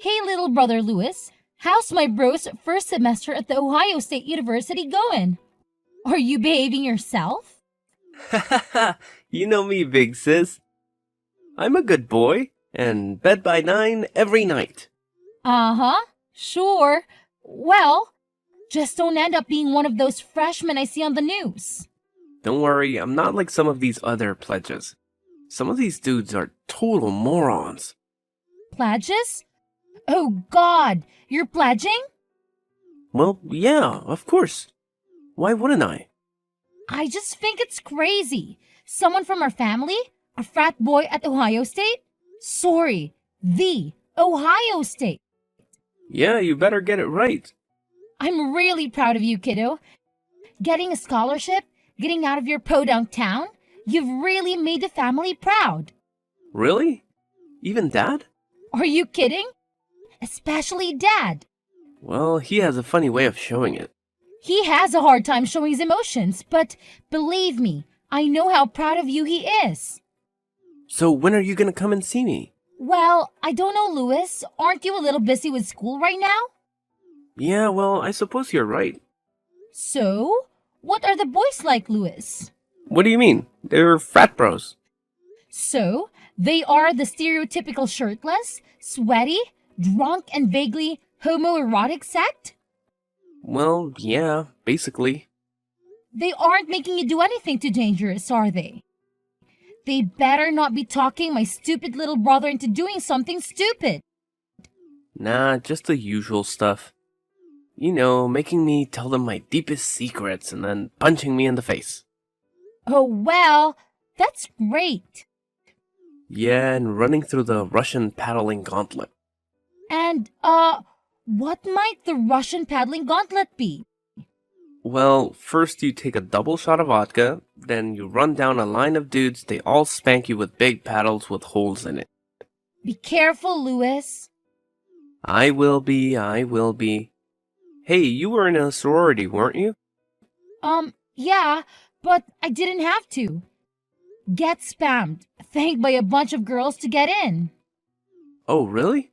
Hey, little brother Lewis, how's my bro's first semester at the Ohio State University going? Are you behaving yourself? You know me, big sis. I'm a good boy, and bed by 9 every night. Uh huh, sure. Well, just don't end up being one of those freshmen I see on the news. Don't worry, I'm not like some of these other pledges. Some of these dudes are total morons. Pledges? Oh God, you're pledging? Well, yeah, of course. Why wouldn't I? I just think it's crazy. Someone from our family, a frat boy at Ohio State? Sorry, the Ohio State. Yeah, you better get it right. I'm really proud of you, kiddo. Getting a scholarship, getting out of your podunk town, you've really made the family proud. Really? Even Dad? Are you kidding? Especially Dad. Well, he has a funny way of showing it. He has a hard time showing his emotions, but believe me, I know how proud of you he is. So when are you gonna come and see me? Well, I don't know, Louis. Aren't you a little busy with school right now? Yeah, well, I suppose you're right. So, what are the boys like, Louis? What do you mean? They're frat bros. So, they are the stereotypical shirtless, sweaty, drunk, and vaguely homoerotic sect? Well, yeah, basically. They aren't making you do anything too dangerous, are they? They better not be talking my stupid little brother into doing something stupid. Nah, just the usual stuff. You know, making me tell them my deepest secrets and then punching me in the face. Oh, well, that's great. Yeah, and running through the Russian paddling gauntlet. And, what might the Russian paddling gauntlet be? Well, first you take a double shot of vodka, then you run down a line of dudes, they all spank you with big paddles with holes in it. Be careful, Louis. I will be. Hey, you were in a sorority, weren't you? Yeah, but I didn't have to. Get spammed, thanked by a bunch of girls to get in. Oh, really?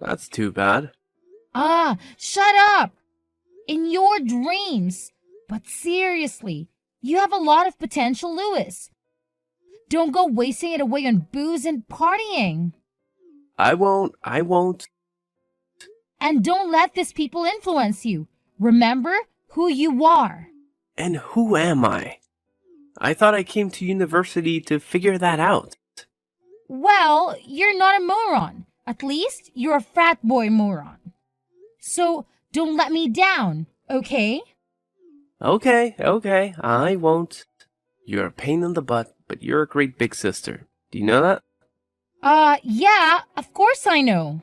That's too bad. Ah, shut up! In your dreams. But seriously, you have a lot of potential, Louis. Don't go wasting it away on booze and partying. I won't. And don't let these people influence you. Remember who you are. And who am I? I thought I came to university to figure that out. Well, you're not a moron. At least you're a frat boy moron. So don't let me down, okay? Okay, I won't. You're a pain in the butt, but you're a great big sister. Do you know that? Yeah, of course I know.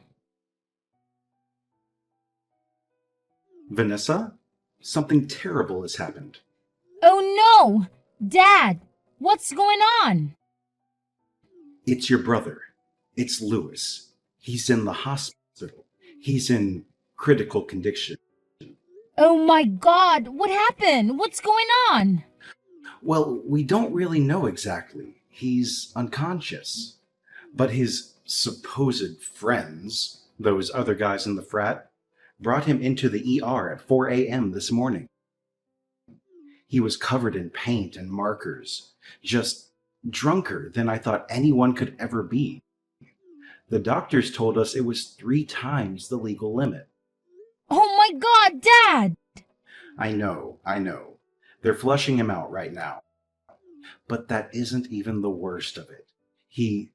Vanessa, something terrible has happened. Oh no! Dad, what's going on? It's your brother. It's Lewis. He's in the hospital. He's in critical condition. Oh my God, what happened? What's going on? Well, we don't really know exactly. He's unconscious. But his supposed friends, those other guys in the frat, brought him into the ER at 4 a.m. this morning. He was covered in paint and markers, just drunker than I thought anyone could ever be. The doctors told us it was 3 times the legal limit. Oh my God, Dad! I know. They're flushing him out right now. But that isn't even the worst of it. He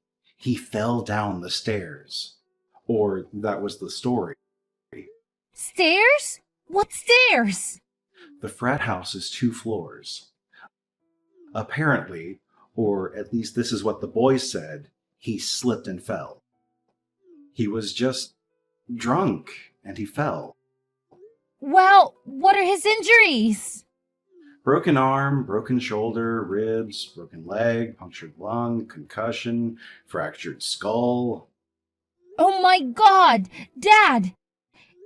fell down the stairs. Or that was the story. Stairs? What stairs? The frat house is 2 floors. Apparently, or at least this is what the boys said, he slipped and fell. He was just drunk and he fell. Well, what are his injuries? Broken arm, broken shoulder, ribs, broken leg, punctured lung, concussion, fractured skull. Oh my God, Dad!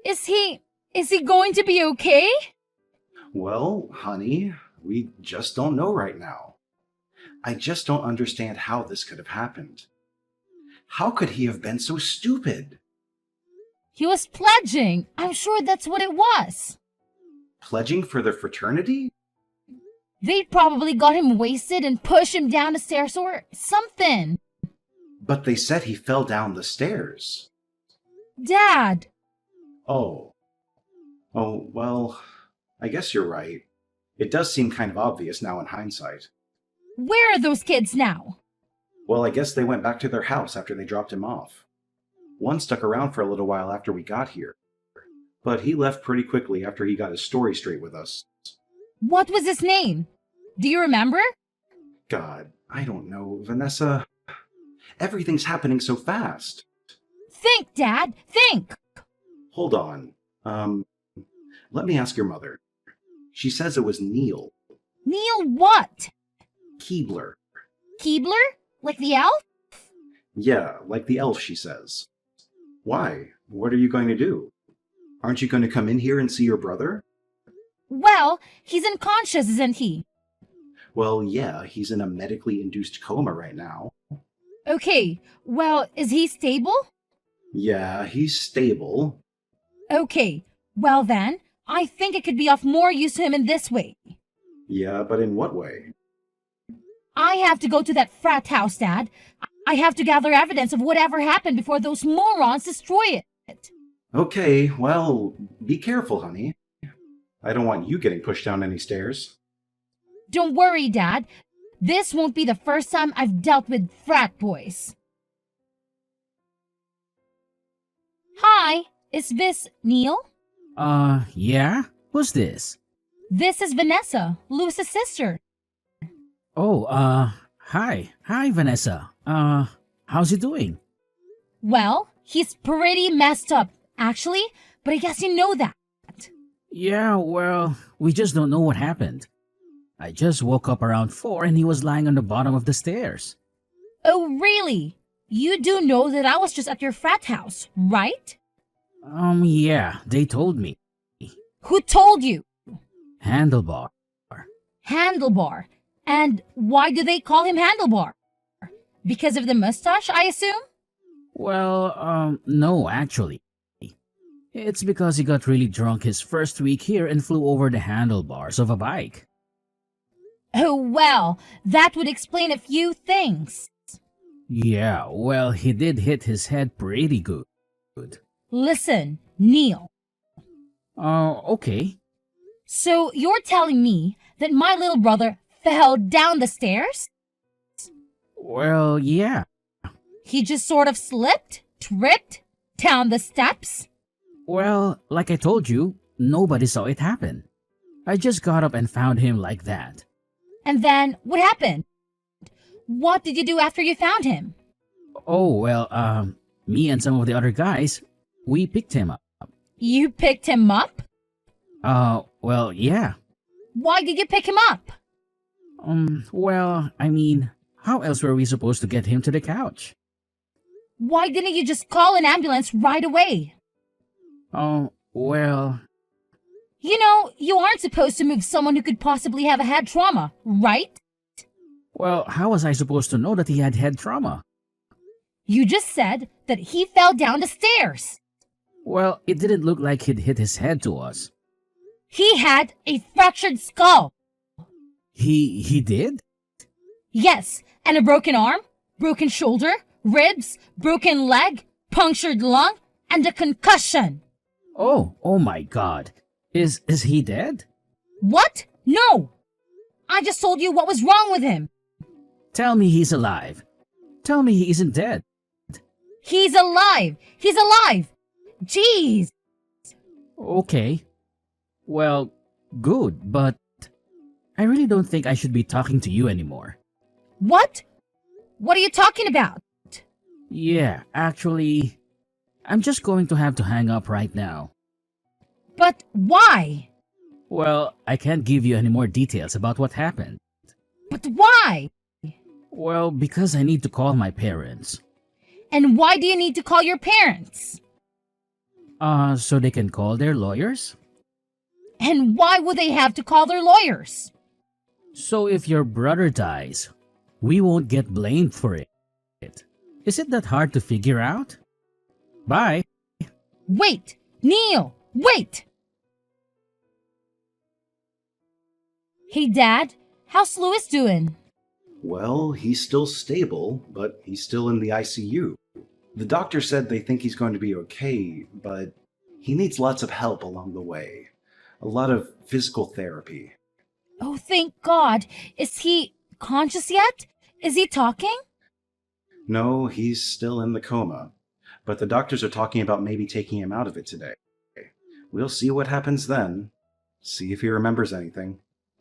Is he going to be okay? Well, honey, we just don't know right now. I just don't understand how this could have happened. How could he have been so stupid? He was pledging. I'm sure that's what it was. Pledging for the fraternity? They probably got him wasted and pushed him down the stairs or something. But they said he fell down the stairs. Dad! Oh. Oh, well, I guess you're right. It does seem kind of obvious now in hindsight. Where are those kids now? Well, I guess they went back to their house after they dropped him off. One stuck around for a little while after we got here, but he left pretty quickly after he got his story straight with us. What was his name? Do you remember? God, I don't know, Vanessa. Everything's happening so fast. Think, Dad, think! Hold on. Let me ask your mother. She says it was Neil. Neil what? Keebler. Keebler? Like the elf? Yeah, like the elf, she says. Why? What are you going to do? Aren't you going to come in here and see your brother? Well, he's unconscious, isn't he? Well, yeah, he's in a medically induced coma right now. Okay, well, is he stable? Yeah, he's stable. Okay, well then, I think it could be of more use to him in this way. Yeah, but in what way? I have to go to that frat house, Dad. I have to gather evidence of whatever happened before those morons destroy it. Okay, well, be careful, honey. I don't want you getting pushed down any stairs. Don't worry, Dad. This won't be the first time I've dealt with frat boys. Hi, is this Neil? Yeah? Who's this? This is Vanessa, Lewis's sister. Oh, hi. Hi, Vanessa. How's he doing? Well, he's pretty messed up, actually, but I guess you know that. Yeah, well, we just don't know what happened. I just woke up around 4 and he was lying on the bottom of the stairs. Oh, really? You do know that I was just at your frat house, right? Yeah, they told me. Who told you? Handlebar. Handlebar. And why do they call him Handlebar? Because of the mustache, I assume? Well, no, actually. It's because he got really drunk his first week here and flew over the handlebars of a bike. Oh, well, that would explain a few things. Yeah, well, he did hit his head pretty good. Listen, Neil. Okay. So you're telling me that my little brother fell down the stairs? Well, yeah. He just sort of slipped, tripped, down the steps? Well, like I told you, nobody saw it happen. I just got up and found him like that. And then, what happened? What did you do after you found him? Oh, well, me and some of the other guys, we picked him up. You picked him up? Well, yeah. Why did you pick him up? Well, I mean, how else were we supposed to get him to the couch? Why didn't you just call an ambulance right away? Oh, well... You know, you aren't supposed to move someone who could possibly have a head trauma, right? Well, how was I supposed to know that he had head trauma? You just said that he fell down the stairs. Well, it didn't look like he'd hit his head to us. He had a fractured skull. He did? Yes, and a broken arm, broken shoulder, ribs, broken leg, punctured lung, and a concussion. Oh my God. Is he dead? What? No! I just told you what was wrong with him. Tell me he's alive. Tell me he isn't dead. He's alive! He's alive! Jeez! Okay. Well, good, but I really don't think I should be talking to you anymore. What? What are you talking about? Yeah, actually, I'm just going to have to hang up right now. But why? Well, I can't give you any more details about what happened. But why? Well, because I need to call my parents. And why do you need to call your parents? So they can call their lawyers? And why would they have to call their lawyers? So if your brother dies, we won't get blamed for it. Is it that hard to figure out? Bye. Wait! Neil! Wait! Hey, Dad. How's Louis doing? Well, he's still stable, but he's still in the ICU. The doctor said they think he's going to be okay, but he needs lots of help along the way. A lot of physical therapy. Oh, thank God. Is he conscious yet? Is he talking? No, he's still in the coma, but the doctors are talking about maybe taking him out of it today. We'll see what happens then. See if he remembers anything.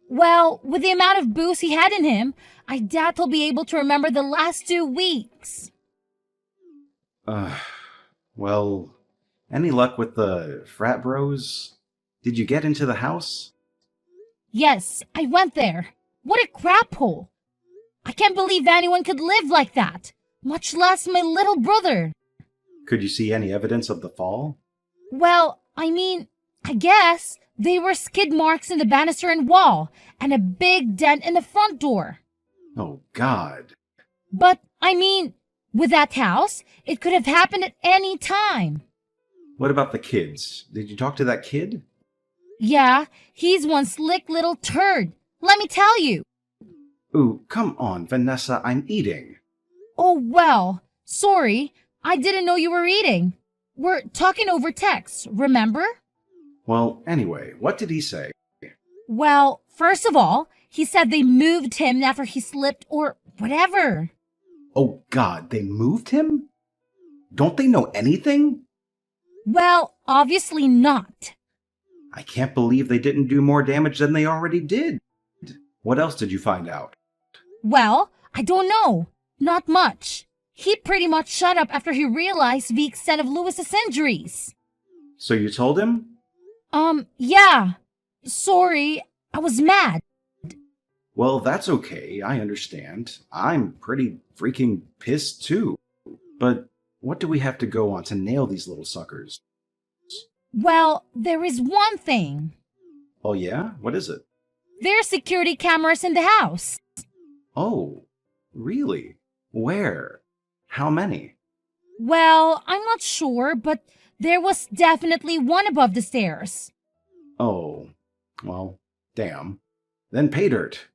Well, with the amount of booze he had in him, I doubt he'll be able to remember the last 2 weeks. Well, any luck with the frat bros? Did you get into the house? Yes, I went there. What a crap hole. I can't believe anyone could live like that, much less my little brother. Could you see any evidence of the fall? Well, I guess they were skid marks in the banister and wall, and a big dent in the front door. Oh, God. But, with that house, it could have happened at any time. What about the kids? Did you talk to that kid? Yeah, he's one slick little turd. Let me tell you. Ooh, come on, Vanessa, I'm eating. Oh, well, sorry. I didn't know you were eating. We're talking over text, remember? Well, anyway, what did he say? Well, first of all, he said they moved him after he slipped or whatever. Oh, God, they moved him? Don't they know anything? Well, obviously not. I can't believe they didn't do more damage than they already did. What else did you find out? Well, I don't know. Not much. He pretty much shut up after he realized the extent of Louis's injuries. So you told him? Yeah. Sorry, I was mad. Well, that's okay, I understand. I'm pretty freaking pissed too. But what do we have to go on to nail these little suckers? Well, there is one thing. Oh yeah? What is it? There are security cameras in the house. Oh, really? Where? How many? Well, I'm not sure, but there was definitely one above the stairs. Oh, well, damn. Then pay dirt.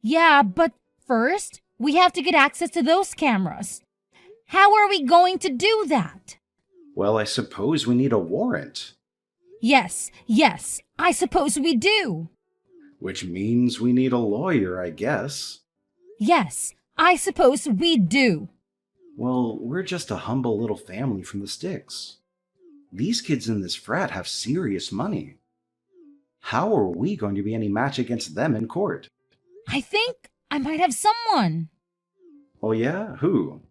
Yeah, but first, we have to get access to those cameras. How are we going to do that? Well, I suppose we need a warrant. Yes, I suppose we do. Which means we need a lawyer, I guess. Yes, I suppose we do. Well, we're just a humble little family from the sticks. These kids in this frat have serious money. How are we going to be any match against them in court? I think I might have someone. Oh yeah? Who?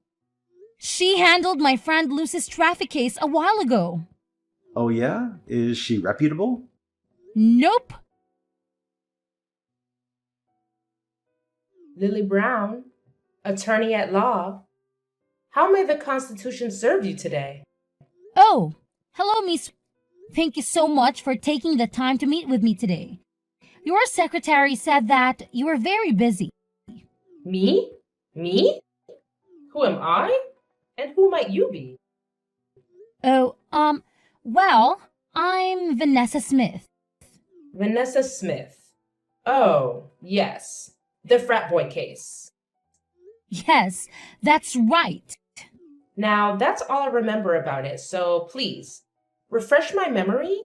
She handled my friend Lucy's traffic case a while ago. Oh yeah? Is she reputable? Nope. Lily Brown, attorney at law. How may the Constitution serve you today? Oh, hello, Miss. Thank you so much for taking the time to meet with me today. Your secretary said that you were very busy. Me? Me? Who am I? And who might you be? Oh, well, I'm Vanessa Smith. Vanessa Smith. Oh, yes. The frat boy case. Yes, that's right. Now, that's all I remember about it, so please, refresh my memory.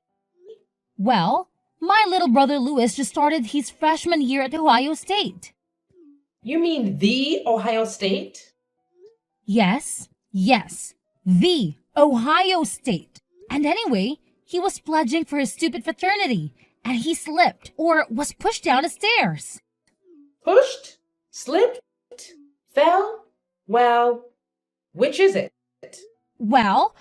Well, my little brother Louis just started his freshman year at Ohio State. You mean the Ohio State? Yes, the Ohio State. And anyway, he was pledging for his stupid fraternity, and he slipped or was pushed down the stairs. Pushed? Slipped? Fell? Well, which is it? Well,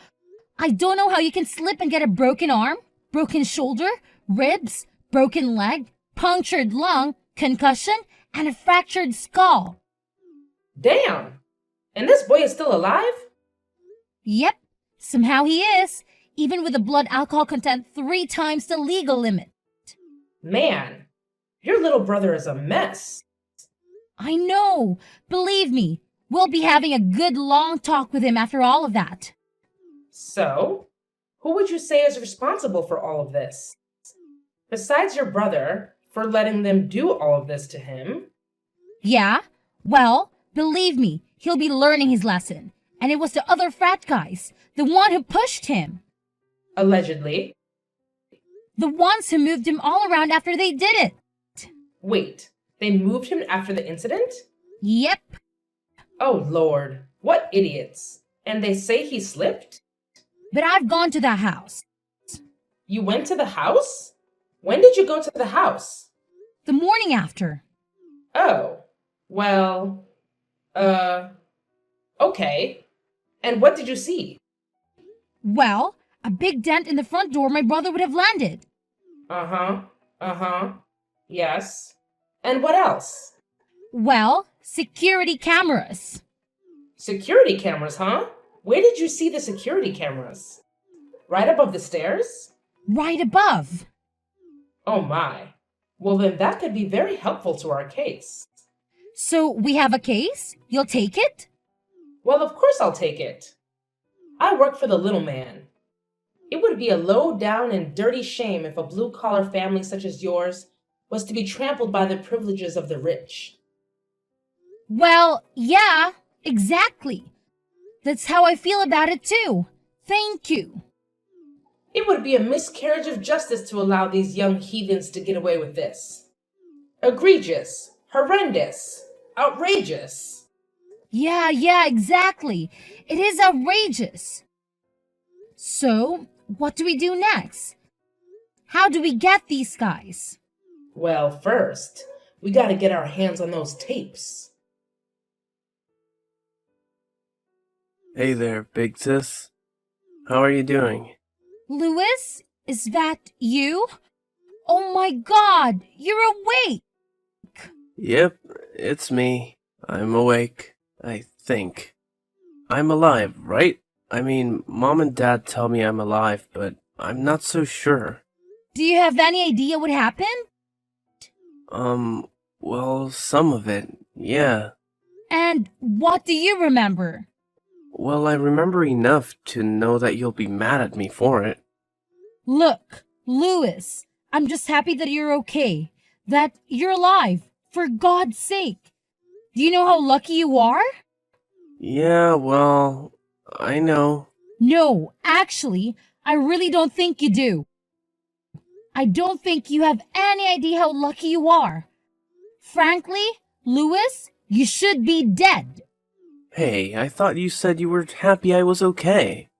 I don't know how you can slip and get a broken arm, broken shoulder, ribs, broken leg, punctured lung, concussion, and a fractured skull. Damn! And this boy is still alive? Yep, somehow he is, even with a blood alcohol content 3 times the legal limit. Man, your little brother is a mess. I know. Believe me, we'll be having a good long talk with him after all of that. So, Who would you say is responsible for all of this? Besides your brother, for letting them do all of this to him? Yeah? Well, believe me, he'll be learning his lesson. And it was the other frat guys, the one who pushed him. Allegedly. The ones who moved him all around after they did it. Wait, they moved him after the incident? Yep. Oh Lord, what idiots. And they say he slipped? But I've gone to that house. You went to the house? When did you go to the house? The morning after. Oh, well, okay. And what did you see? Well, a big dent in the front door my brother would have landed. Yes. And what else? Well, security cameras. Security cameras, huh? Where did you see the security cameras? Right above the stairs? Right above. Oh my. Well, then that could be very helpful to our case. So we have a case? You'll take it? Well, of course I'll take it. I work for the little man. It would be a low down and dirty shame if a blue-collar family such as yours was to be trampled by the privileges of the rich. Well, yeah, exactly. That's how I feel about it too. Thank you. It would be a miscarriage of justice to allow these young heathens to get away with this. Egregious, horrendous, outrageous. Yeah, exactly. It is outrageous. So, what do we do next? How do we get these guys? Well, first, we gotta get our hands on those tapes. Hey there, big sis. How are you doing? Louis, is that you? Oh my God, you're awake! Yep, it's me. I'm awake, I think. I'm alive, right? I mean, Mom and Dad tell me I'm alive, but I'm not so sure. Do you have any idea what happened? Well, some of it, yeah. And what do you remember? Well, I remember enough to know that you'll be mad at me for it. Look, Louis, I'm just happy that you're okay. That you're alive, for God's sake. Do you know how lucky you are? Yeah, well, I know. No, actually, I really don't think you do. I don't think you have any idea how lucky you are. Frankly, Louis, you should be dead. Hey, I thought you said you were happy I was okay.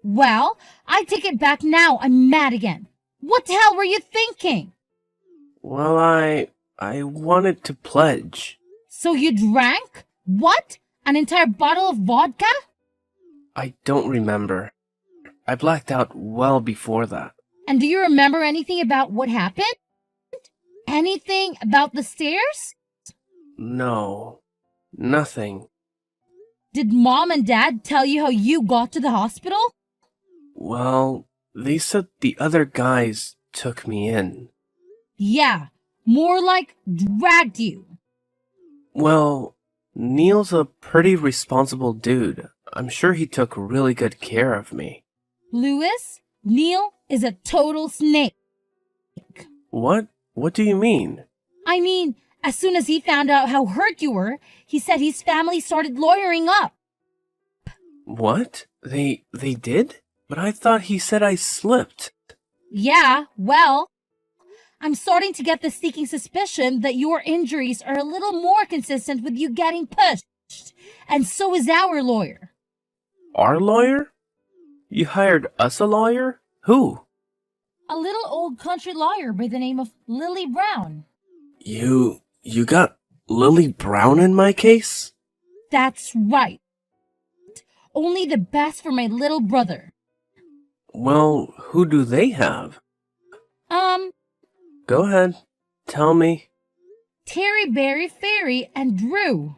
Well, I take it back now. I'm mad again. What the hell were you thinking? Well, I wanted to pledge. So you drank? What? An entire bottle of vodka? I don't remember. I blacked out well before that. And do you remember anything about what happened? Anything about the stairs? No, nothing. Did Mom and Dad tell you how you got to the hospital? Well, they said the other guys took me in. Yeah, more like dragged you. Well, Neil's a pretty responsible dude. I'm sure he took really good care of me. Louis, Neil is a total snake. What? What do you mean? I mean, as soon as he found out how hurt you were, he said his family started lawyering up. What? They did? But I thought he said I slipped. Yeah, well, I'm starting to get the sneaking suspicion that your injuries are a little more consistent with you getting pushed. And so is our lawyer. Our lawyer? You hired us a lawyer? Who? A little old country lawyer by the name of Lily Brown. You got Lily Brown in my case? That's right. Only the best for my little brother. Well, who do they have? Go ahead. Tell me. Terry, Barry, Fairy, and Drew.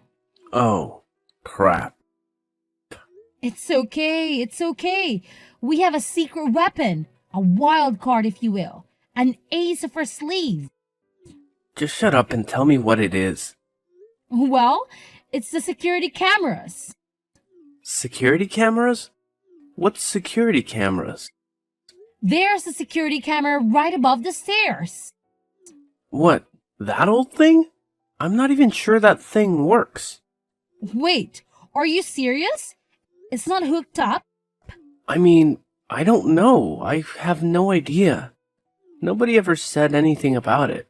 Oh, crap. It's okay. We have a secret weapon. A wild card, if you will. An ace up our sleeve. Just shut up and tell me what it is. Well, it's the security cameras. Security cameras? What's security cameras? There's a security camera right above the stairs. What? That old thing? I'm not even sure that thing works. Wait, are you serious? It's not hooked up? I mean, I don't know. I have no idea. Nobody ever said anything about it.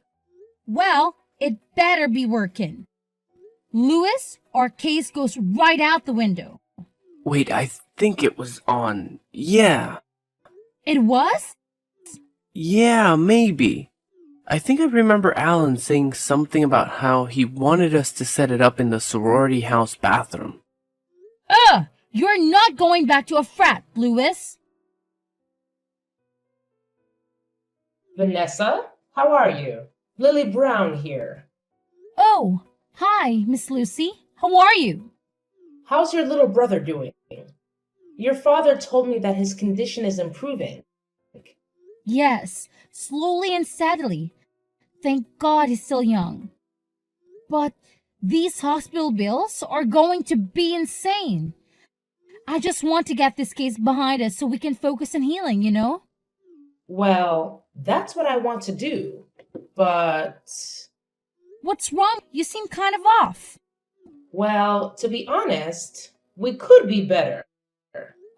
Well, it better be working. Lewis, our case goes right out the window. Wait, I think it was on. Yeah. It was? Yeah, maybe. I think I remember Alan saying something about how he wanted us to set it up in the sorority house bathroom. You're not going back to a frat, Lewis. Vanessa, how are you? Lily Brown here. Oh, hi, Miss Lucy. How are you? How's your little brother doing? Your father told me that his condition is improving. Yes, slowly and steadily. Thank God he's still young. But these hospital bills are going to be insane. I just want to get this case behind us so we can focus on healing, you know? Well, that's what I want to do. But, What's wrong? You seem kind of off. well, to be honest, we could be better.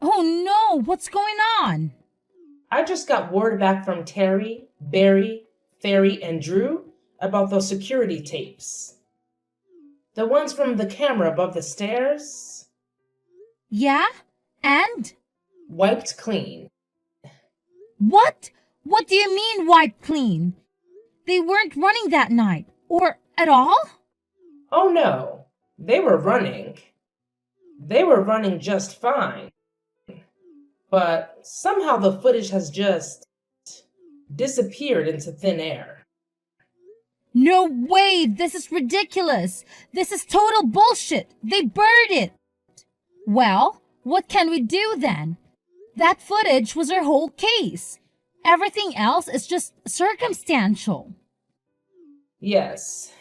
Oh no, what's going on? I just got word back from Terry, Barry, Ferry, and Drew about those security tapes. The ones from the camera above the stairs? Yeah? And? Wiped clean. What? What do you mean wiped clean? They weren't running that night. Or at all? Oh no, they were running. They were running just fine. But somehow the footage has just disappeared into thin air. No way! This is ridiculous! This is total bullshit! They buried it! Well, what can we do then? That footage was our whole case. Everything else is just circumstantial. Yes.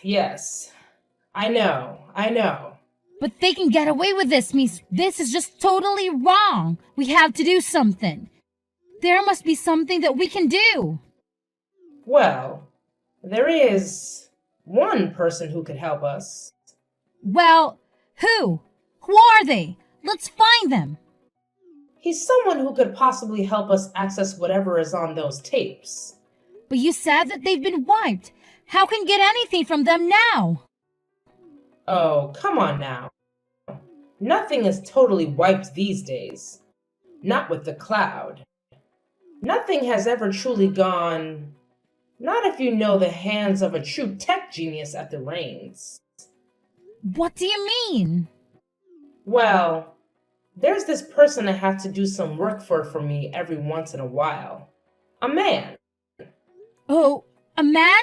I know. But they can get away with this, Miss. This is just totally wrong. We have to do something. There must be something that we can do. Well, there is one person who could help us. Well, who? Who are they? Let's find them. He's someone who could possibly help us access whatever is on those tapes. But you said that they've been wiped. How can we get anything from them now? Oh, come on now. Nothing is totally wiped these days. Not with the cloud. Nothing has ever truly gone. Not if you know the hands of a true tech genius at the reins. What do you mean? Well, there's this person I have to do some work for me every once in a while. A man. Oh, a man?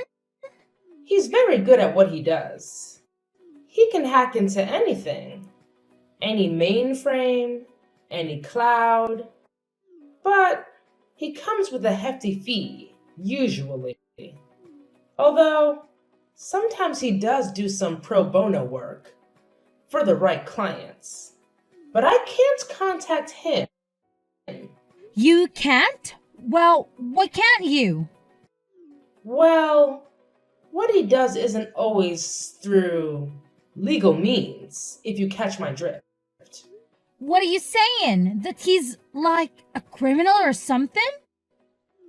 He's very good at what he does. He can hack into anything. Any mainframe, any cloud. But he comes with a hefty fee, usually. Although, sometimes he does do some pro bono work for the right clients. But I can't contact him. You can't? Well, why can't you? Well, what he does isn't always through legal means, if you catch my drift. What are you saying? That he's like a criminal or something?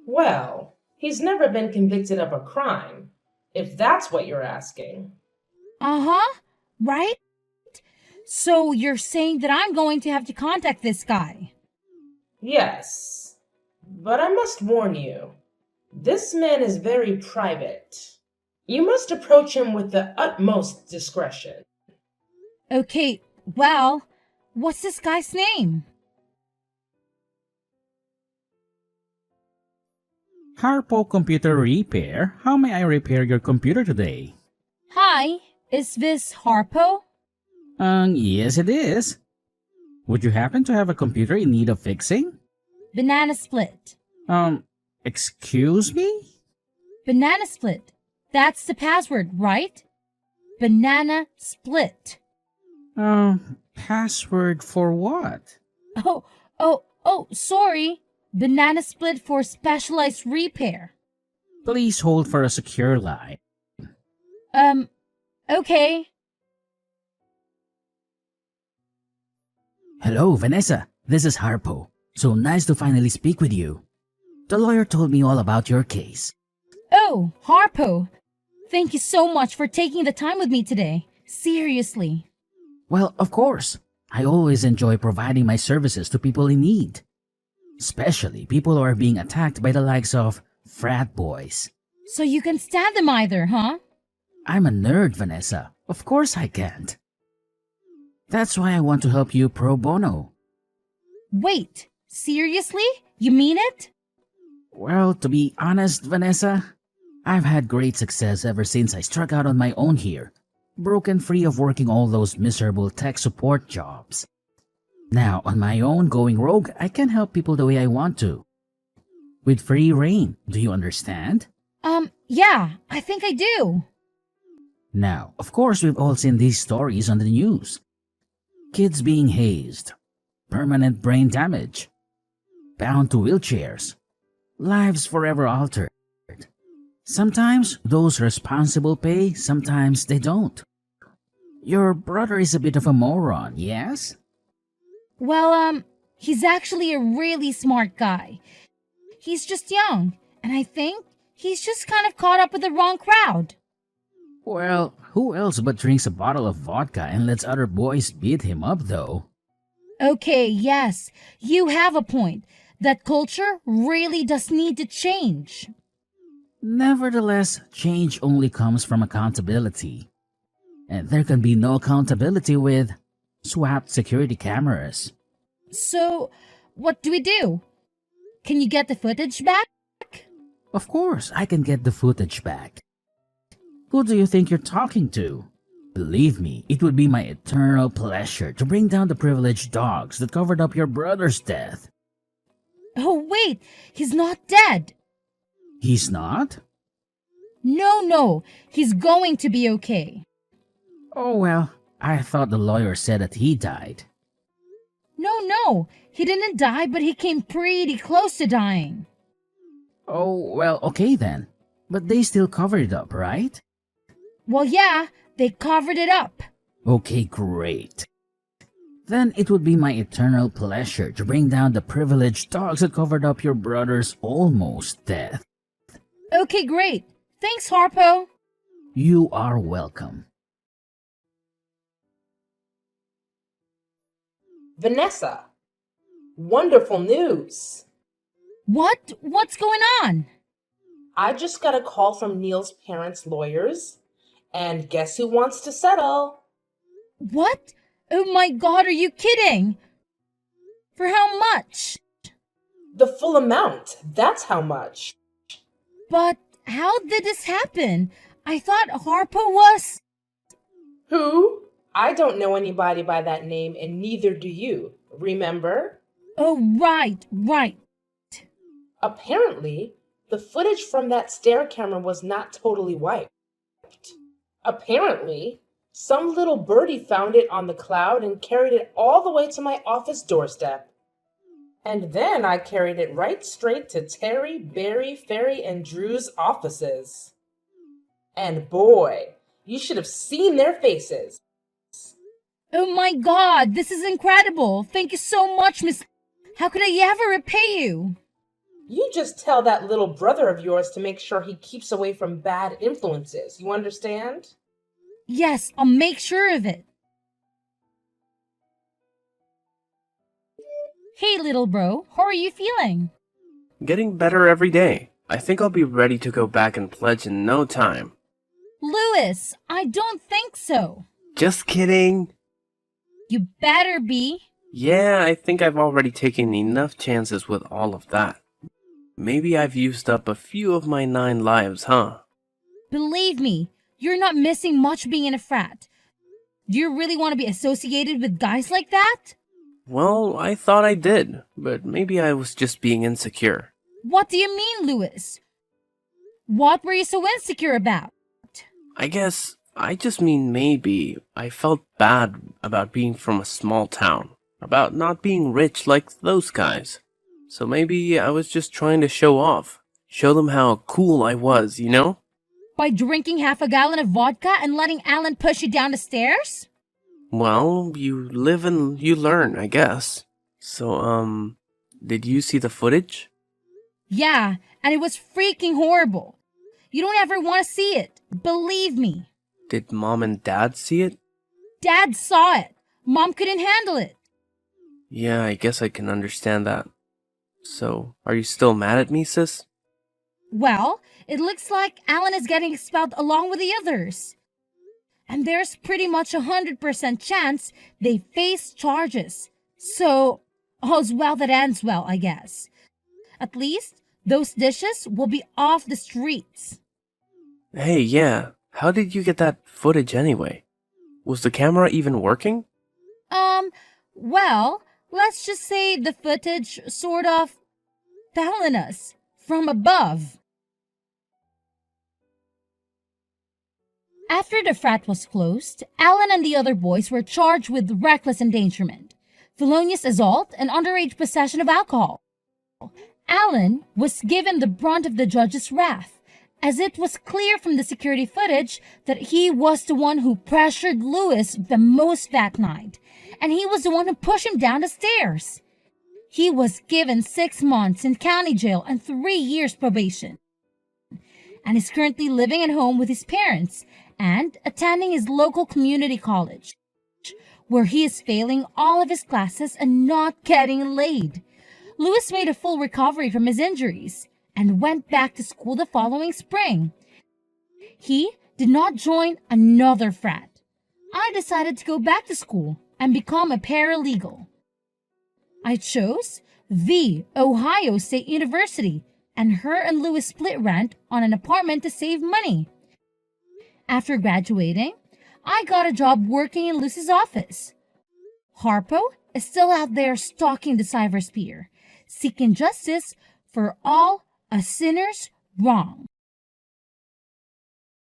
Well, he's never been convicted of a crime, if that's what you're asking. Uh-huh, right? So you're saying that I'm going to have to contact this guy? Yes, but I must warn you, this man is very private. You must approach him with the utmost discretion. Okay, well, what's this guy's name? Harpo Computer Repair. How may I repair your computer today? Hi, is this Harpo? Yes it is. Would you happen to have a computer in need of fixing? Banana Split. Excuse me? Banana Split. That's the password, right? Banana Split. Password for what? Oh, sorry. Banana split for specialized repair. Please hold for a secure line. Okay. Hello, Vanessa. This is Harpo. So nice to finally speak with you. The lawyer told me all about your case. Oh, Harpo. Thank you so much for taking the time with me today. Seriously. Well, of course. I always enjoy providing my services to people in need. Especially people who are being attacked by the likes of frat boys. So you can stand them either, huh? I'm a nerd, Vanessa. Of course I can't. That's why I want to help you pro bono. Wait, seriously? You mean it? Well, to be honest, Vanessa, I've had great success ever since I struck out on my own here, broken free of working all those miserable tech support jobs. Now, on my own going rogue, I can help people the way I want to. With free reign, do you understand? Yeah, I think I do. Now, of course, we've all seen these stories on the news. Kids being hazed, permanent brain damage, bound to wheelchairs, lives forever altered. Sometimes those responsible pay, sometimes they don't. Your brother is a bit of a moron, yes? Well, he's actually a really smart guy. He's just young, and I think he's just kind of caught up with the wrong crowd. Well, who else but drinks a bottle of vodka and lets other boys beat him up, though? Okay, yes, you have a point. That culture really does need to change. Nevertheless, change only comes from accountability. And there can be no accountability with swapped security cameras. So, what do we do? Can you get the footage back? Of course, I can get the footage back. Who do you think you're talking to? Believe me, it would be my eternal pleasure to bring down the privileged dogs that covered up your brother's death. Oh, wait, he's not dead. He's not? No, he's going to be okay. Oh well, I thought the lawyer said that he died. No, he didn't die, but he came pretty close to dying. Oh, well, okay then. But they still covered it up, right? Well, yeah, they covered it up. Okay, great. Then it would be my eternal pleasure to bring down the privileged dogs that covered up your brother's almost death. Okay, great. Thanks, Harpo. You are welcome. Vanessa, wonderful news. What? What's going on? I just got a call from Neil's parents' lawyers, and guess who wants to settle? What? Oh my god, are you kidding? For how much? The full amount, that's how much. But how did this happen? I thought Harpo was... Who? I don't know anybody by that name, and neither do you, remember? Oh, right. Apparently, the footage from that stair camera was not totally wiped. Apparently, some little birdie found it on the cloud and carried it all the way to my office doorstep. And then I carried it right straight to Terry, Barry, Ferry, and Drew's offices. And boy, you should have seen their faces. Oh my god, this is incredible. Thank you so much, Miss... How could I ever repay you? You just tell that little brother of yours to make sure he keeps away from bad influences. You understand? Yes, I'll make sure of it. Hey, little bro, how are you feeling? Getting better every day. I think I'll be ready to go back and pledge in no time. Louis, I don't think so. Just kidding. You better be. Yeah, I think I've already taken enough chances with all of that. Maybe I've used up a few of my 9 lives, huh? Believe me, you're not missing much being in a frat. Do you really want to be associated with guys like that? Well, I thought I did, but maybe I was just being insecure. What do you mean, Louis? What were you so insecure about? I guess I just mean maybe I felt bad about being from a small town, about not being rich like those guys. So maybe I was just trying to show off. Show them how cool I was, you know? By drinking half a gallon of vodka and letting Alan push you down the stairs? Well, you live and you learn, I guess. So, did you see the footage? Yeah, and it was freaking horrible. You don't ever want to see it. Believe me. Did Mom and Dad see it? Dad saw it. Mom couldn't handle it. Yeah, I guess I can understand that. So, are you still mad at me, sis? Well, it looks like Alan is getting expelled along with the others. And there's pretty much 100% chance they face charges. So, all's well that ends well, I guess. At least, those dishes will be off the streets. Hey, yeah. How did you get that footage anyway? Was the camera even working? Well, let's just say the footage sort of fell on us from above. After the frat was closed, Alan and the other boys were charged with reckless endangerment, felonious assault, and underage possession of alcohol. Alan was given the brunt of the judge's wrath, as it was clear from the security footage that he was the one who pressured Lewis the most that night, and he was the one who pushed him down the stairs. He was given 6 months in county jail and 3 years probation, and is currently living at home with his parents and attending his local community college, where he is failing all of his classes and not getting laid. Lewis made a full recovery from his injuries and went back to school the following spring. He did not join another frat. I decided to go back to school and become a paralegal. I chose the Ohio State University, and her and Lewis split rent on an apartment to save money. After graduating, I got a job working in Lewis's office. Harpo is still out there stalking the cybersphere, seeking justice for all a sinner's wrong.